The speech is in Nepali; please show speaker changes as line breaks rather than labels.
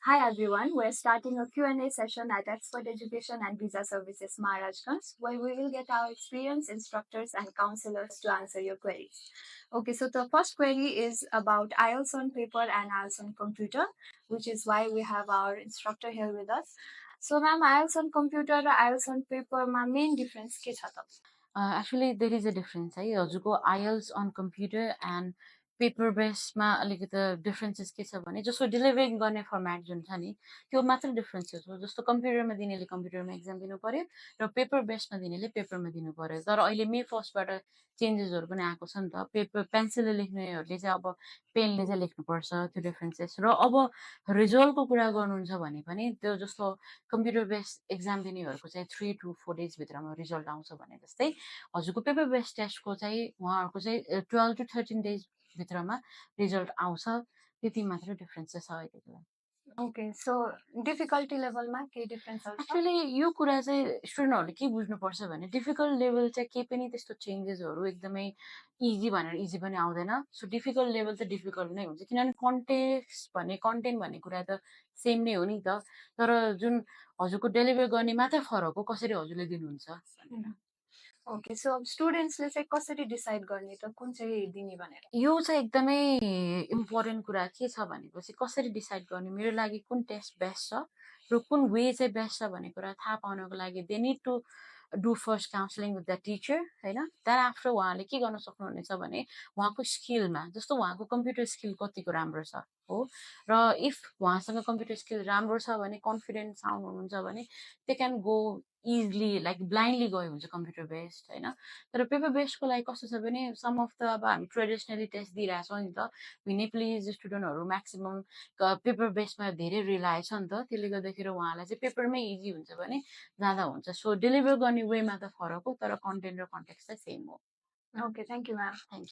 Hi everyone, we're starting a Q&A session at Expert Education and Visa Services Maharajganj, where we will get our experienced instructors and counselors to answer your queries. Okay, so the first query is about IELTS on paper and IELTS on computer, which is why we have our instructor here with us. So ma'am, IELTS on computer र IELTS on paper मा main difference के छ त?
Actually, there is a difference है हजुरको IELTS on computer and paper बेसमा अलिकति डिफ्रेन्सेस के छ भने जस्तो डेलिभरी गर्ने फर्मेट जुन छ नि त्यो मात्र डिफ्रेन्सेस हो। जस्तो कम्प्युटरमा दिनेले कम्प्युटरमा एक्जाम दिनु पर्यो र पेपर बेसमा दिनेले पेपरमा दिनु पर्यो। तर अहिले मे 1 बाट चेन्जेसहरू पनि आएको छ नि त। पेपर पेन्सिलले लेख्नेहरूले चाहिँ अब पेनले चाहिँ लेख्नुपर्छ, त्यो डिफ्रेन्सेस। र अब रिजल्टको कुरा गर्नुहुन्छ भने पनि त्यो जस्तो कम्प्युटर बेस एक्जाम दिनेहरूको चाहिँ 3 to 4 days भित्रमा रिजल्ट आउँछ भने जस्तै हजुरको पेपर बेस टेस्टको चाहिँ उहाँहरूको चाहिँ 12 to 13 days भित्रमा रिजल्ट आउँछ। त्यति मात्र डिफ्रेन्सेस छ अहिलेको लागि।
Okay, so difficulty level मा के difference छ?
एक्चुअली यो कुरा चाहिँ स्टुडेन्टहरूले के बुझ्नुपर्छ भने डिफिकल्ट लेभल चाहिँ केही पनि त्यस्तो चेन्जेसहरू एकदमै इजी भनेर इजी पनि आउँदैन। सो डिफिकल्ट लेभल चाहिँ डिफिकल्ट नै हुन्छ किनभने कन्टेन्ट भन्ने कुरा त सेम नै हो नि त। तर जुन हजुरको डेलिभर गर्ने मात्रै फरक हो कसरी हजुरले दिनुहुन्छ भनेर।
ओके, सो अब स्टुडेन्ट्सले चाहिँ कसरी डिसाइड गर्ने त कुन चाहिँ दिने भनेर?
यो चाहिँ एकदमै इम्पोर्टेन्ट कुरा के छ भनेपछि कसरी डिसाइड गर्ने मेरो लागि कुन टेस्ट बेस्ट छ र कुन वे चाहिँ बेस्ट छ भन्ने कुरा थाहा पाउनको लागि they need to do first counselling with the teacher होइन। देन आफ्टर उहाँले के गर्न सक्नुहुनेछ भने उहाँको स्किलमा जस्तो उहाँको कम्प्युटर स्किल कतिको राम्रो छ हो र इफ उहाँसँग कम्प्युटर स्किल राम्रो छ भने कन्फिडेन्ट साउन्ड हुनुहुन्छ भने they can go easily like blindly गयो हुन्छ कम्प्युटर बेस्ड होइन। तर पेपर बेस्डको लागि कस्तो छ भने सम अफ द अब हामी ट्रेडिसनली टेस्ट दिइरहेछौँ नि त। नेपाली स्टुडेन्टहरू म्याक्सिमम् पेपर बेस्डमा धेरै रिलाय छ नि त। त्यसले गर्दाखेरि उहाँलाई चाहिँ पेपरमै इजी हुन्छ भने जाँदा हुन्छ। सो डेलिभर गर्ने वेमा त फरक हो तर कन्टेन्ट र कन्टेक्स्ट चाहिँ सेम हो।
Okay, thank you, ma'am.
Thank you.